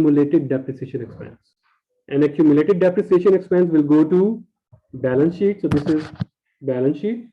accumulated depreciation expense. And accumulated depreciation expense will go to balance sheet. So this is balance sheet.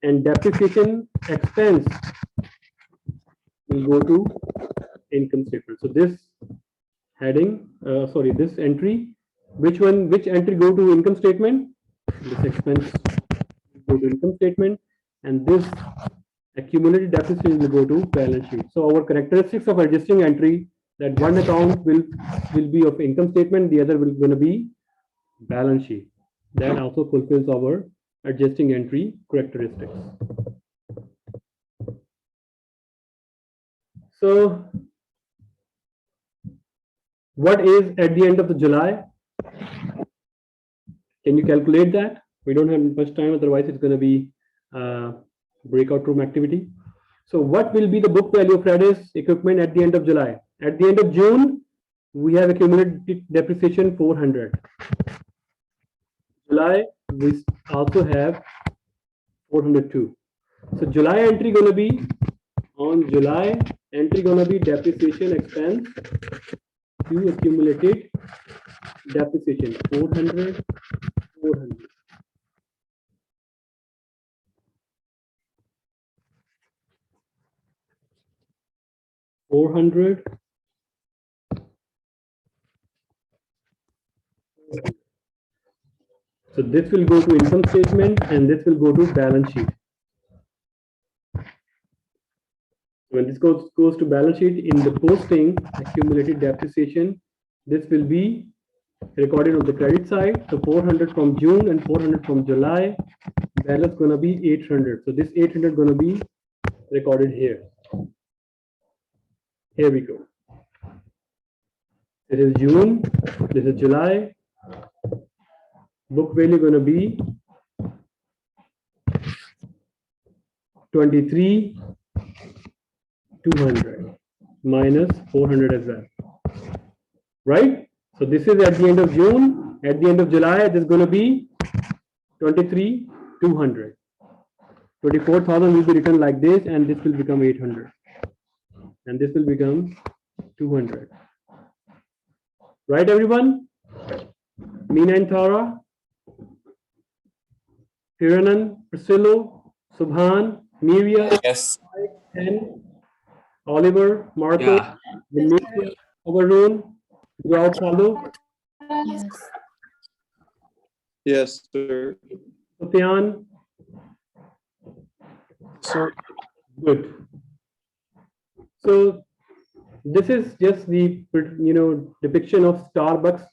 And depreciation expense will go to income statement. So this heading, this entry, which entry go to income statement? This expense go to income statement, and this accumulated depreciation will go to balance sheet. So our characteristics of adjusting entry, that one account will be of income statement, the other will going to be balance sheet. That also fulfills our adjusting entry characteristics. So what is at the end of the July? Can you calculate that? We don't have much time, otherwise it's going to be breakout room activity. So what will be the book value of Friday's equipment at the end of July? At the end of June, we have accumulated depreciation 400. July, we also have 402. So July entry going to be, on July entry going to be depreciation expense to accumulated depreciation 400, 400. So this will go to income statement and this will go to balance sheet. When this goes to balance sheet, in the posting accumulated depreciation, this will be recorded on the credit side. So 400 from June and 400 from July. Balance going to be 800. So this 800 going to be recorded here. Here we go. This is June. This is July. Book value going to be 23,200 minus 400 as well. Right? So this is at the end of June. At the end of July, this is going to be 23,200. 24,000 will be written like this, and this will become 800. And this will become 200. Right, everyone? Meena and Thara, Hiranan, Priscillo, Subhan, Miria, Yes. and Oliver, Marco, Vinicius, Overrun, Joao Paulo. Yes. Yes, sir. Sufyan. Sir. Good. So this is just the depiction of Starbucks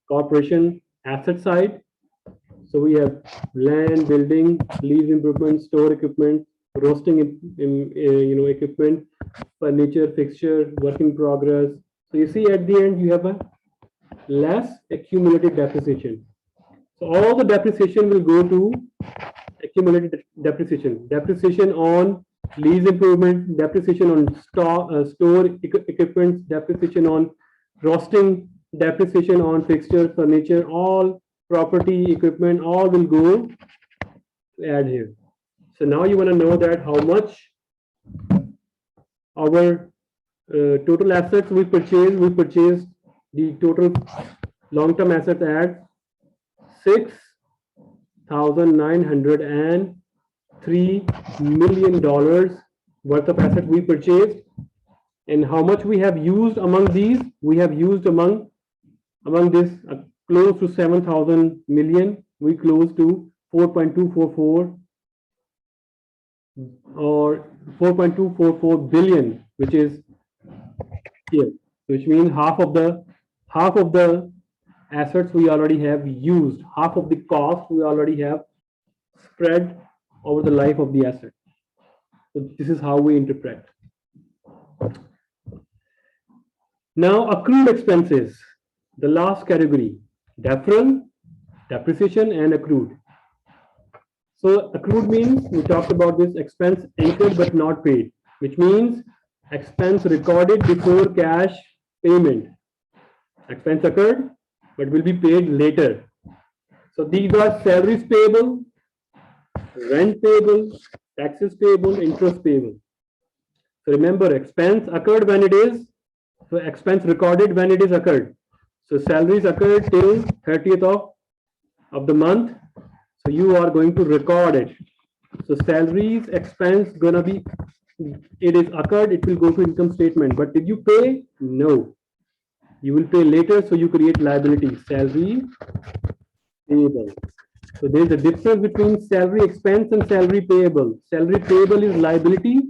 Corporation asset side. So we have land, building, lease improvement, store equipment, roasting equipment, furniture, fixture, work in progress. So you see at the end you have a less accumulated depreciation. So all the depreciation will go to accumulated depreciation. Depreciation on lease improvement, depreciation on store equipment, depreciation on roasting, depreciation on fixture, furniture, all property, equipment, all will go to add here. So now you want to know that how much our total assets we purchased. We purchased the total long-term assets at $6,903 million worth of assets we purchased. And how much we have used among these? We have used among this close to 7,000 million. We close to 4.244 or 4.244 billion, which is here, which means half of the assets we already have used, half of the cost we already have spread over the life of the asset. So this is how we interpret. Now, accrued expenses, the last category, deferral, depreciation, and accrued. So accrued means, we talked about this, expense incurred but not paid, which means expense recorded before cash payment. Expense occurred but will be paid later. So these are salaries payable, rent payable, taxes payable, interest payable. So remember, expense occurred when it is So expense recorded when it is occurred. So salaries occurred till 30th of the month. So you are going to record it. So salaries expense gonna be, it is occurred, it will go to income statement. But did you pay? No. You will pay later, so you create liability. Salary payable. So there is a difference between salary expense and salary payable. Salary payable is liability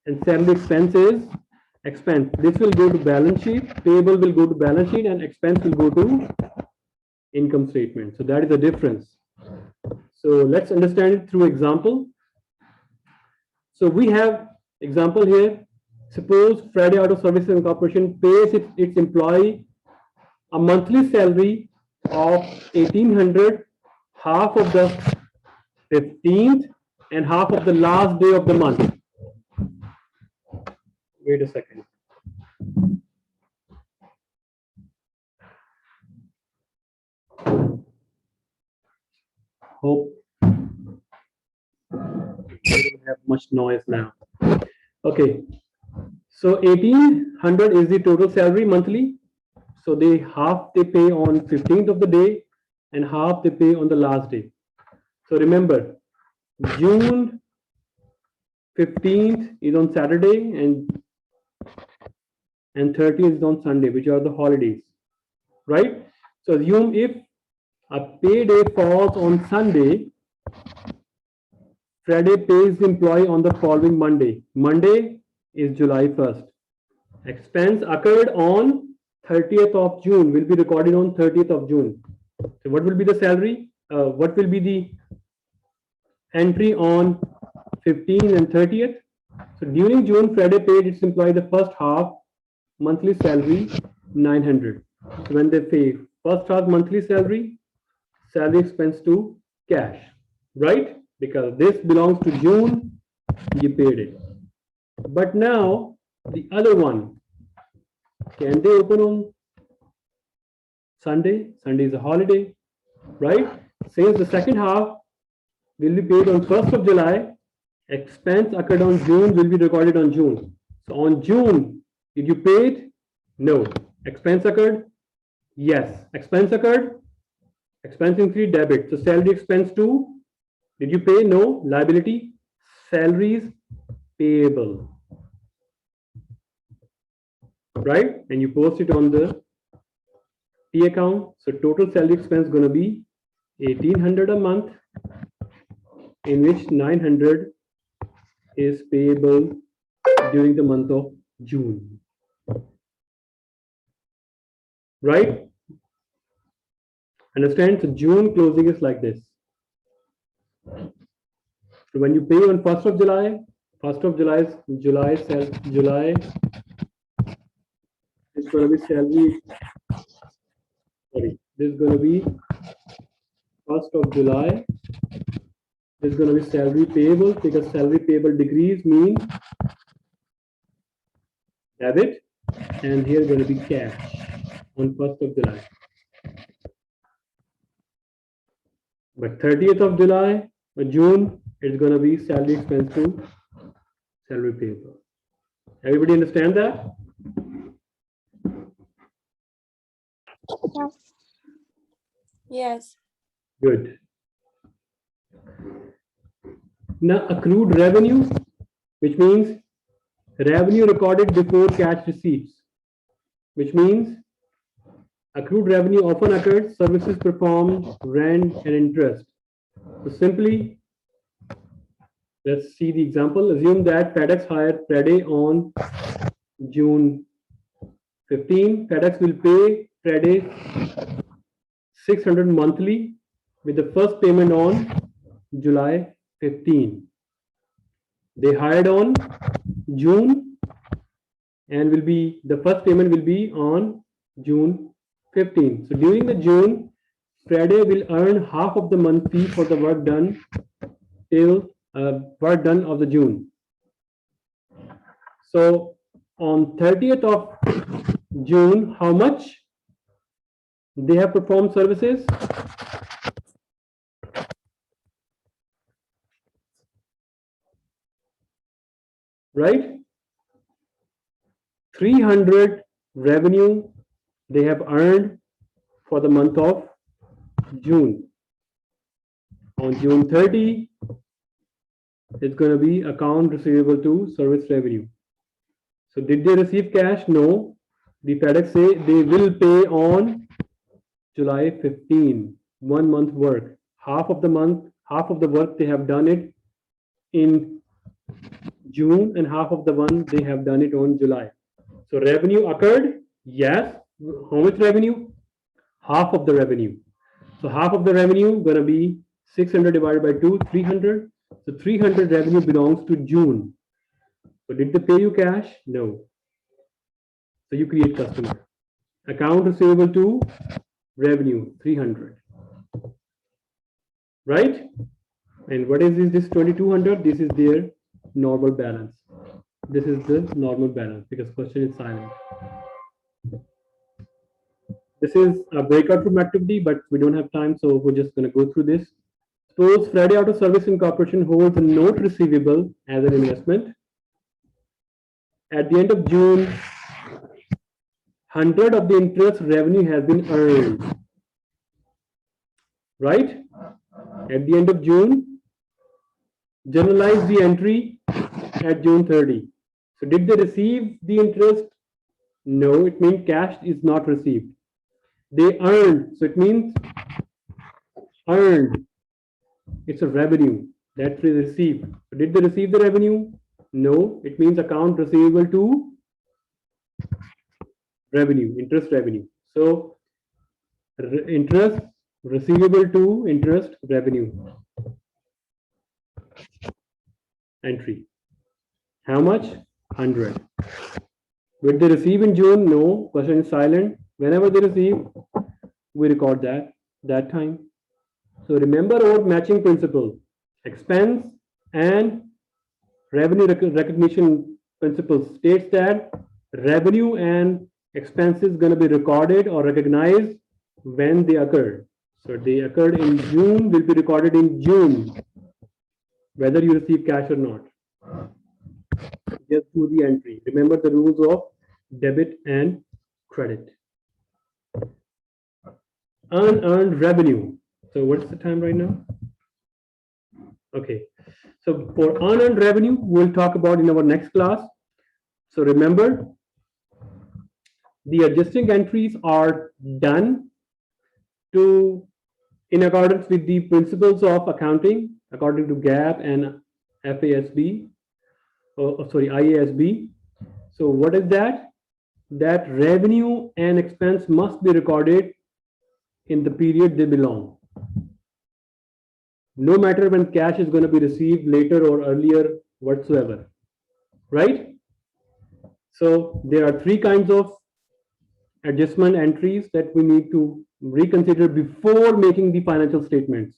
and salary expense is expense. This will go to balance sheet, payable will go to balance sheet, and expense will go to income statement. So that is the difference. So let's understand it through example. So we have example here. Suppose Friday Auto Services Incorporation pays its employee a monthly salary of 1800, half of the 15th and half of the last day of the month. Wait a second. Hope we don't have much noise now. Okay, so 1800 is the total salary monthly. So they half they pay on 15th of the day and half they pay on the last day. So remember, June 15th is on Saturday and 30th is on Sunday, which are the holidays, right? So assume if a payday falls on Sunday, Friday pays the employee on the following Monday. Monday is July 1st. Expense occurred on 30th of June, will be recorded on 30th of June. So what will be the salary? What will be the entry on 15th and 30th? So during June, Friday paid its employee the first half monthly salary 900. So when they pay first half monthly salary expense to cash, right? Because this belongs to June, you paid it. But now the other one, can they open on Sunday? Sunday is a holiday, right? Since the second half will be paid on 1st of July, expense occurred on June will be recorded on June. So on June, did you pay it? No. Expense occurred? Yes. Expense occurred? Expense increase debit. So salary expense too. Did you pay? No. Liability. Salaries payable. Right? And you post it on the T account. So total salary expense going to be 1800 a month, in which 900 is payable during the month of June. Right? Understand? So June closing is like this. So when you pay on 1st of July, 1st of July is July is going to be salary. Sorry, this is going to be 1st of July. This is going to be salary payable, because salary payable degrees mean debit, and here going to be cash on 1st of July. But 30th of July or June, it's going to be salary expense to salary payable. Everybody understand that? Yes. Yes. Good. Now accrued revenue, which means revenue recorded before cash receipts, which means accrued revenue often occurs services performed, rent, and interest. So simply, let's see the example. Assume that FedEx hired Friday on June 15. FedEx will pay Friday 600 monthly, with the first payment on July 15. They hired on June, and will be the first payment will be on June 15. So during the June, Friday will earn half of the month fee for the work done till work done of the June. So on 30th of June, how much they have performed services? Right? 300 revenue they have earned for the month of June. On June 30, it's going to be account receivable to service revenue. So did they receive cash? No. The FedEx say they will pay on July 15, 1 month work. Half of the work they have done it in June and half of the one they have done it on July. So revenue occurred? Yes. How much revenue? Half of the revenue. So half of the revenue gonna be 600 divided by 2, 300. So 300 revenue belongs to June. So did they pay you cash? No. So you create customer. Account receivable to revenue 300. Right? And what is this 2200? This is their normal balance. This is the normal balance because question is silent. This is a breakout room activity, but we don't have time, so we're just going to go through this. Suppose Friday Auto Service Incorporation holds a note receivable as an investment. At the end of June, 100 of the interest revenue has been earned. Right? At the end of June, generalize the entry at June 30. So did they receive the interest? No, it means cash is not received. They earned, so it means earned. It's a revenue that they received. So did they receive the revenue? No, it means account receivable to revenue, interest revenue. So interest receivable to interest revenue entry. How much? 100. Did they receive in June? No, question is silent. Whenever they receive, we record that time. So remember our matching principle. Expense and revenue recognition principle states that revenue and expenses going to be recorded or recognized when they occur. So they occurred in June, will be recorded in June, whether you receive cash or not. Just do the entry. Remember the rules of debit and credit. Unearned revenue. So what's the time right now? Okay. So for unearned revenue, we'll talk about in our next class. So remember, the adjusting entries are done in accordance with the principles of accounting, according to GAAP and FASB. IASB. So what is that? That revenue and expense must be recorded in the period they belong. No matter when cash is going to be received later or earlier whatsoever. Right? So there are 3 kinds of adjustment entries that we need to reconsider before making the financial statements.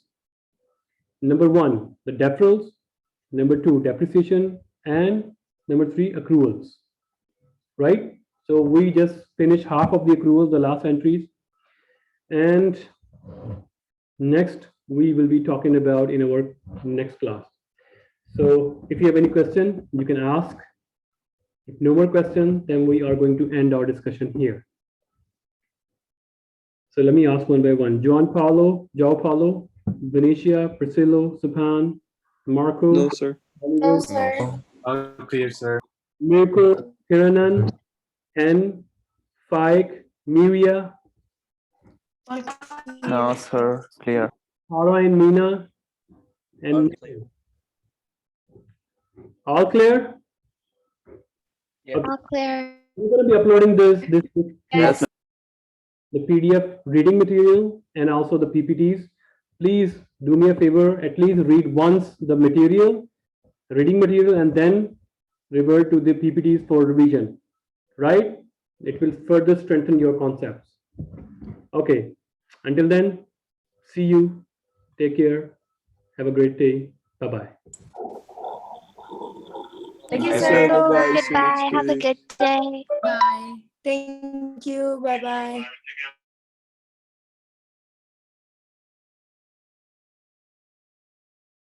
Number 1, the deferrals. Number 2, depreciation. And number 3, accruals. Right? So we just finished half of the accruals, the last entries. And next we will be talking about in our next class. So if you have any question, you can ask. If no more questions, then we are going to end our discussion here. So let me ask one by one. João Paulo, Venetia, Priscilla, Subhan, Marco. No, sir. No, sir. Unclear, sir. Mirko, Kiranan, N, Faik, Miria, No, sir. Clear. Hara and Mina, and all clear? All clear. I'm going to be uploading this Yes. the PDF reading material and also the PPTs. Please do me a favor, at least read once the reading material, and then revert to the PPTs for revision, right? It will further strengthen your concepts. Okay, until then, see you, take care, have a great day, bye-bye. Thank you, Yes, sir. sir. Bye-bye. See you Goodbye. next Have a week. good day. Bye. Thank you. Bye-bye.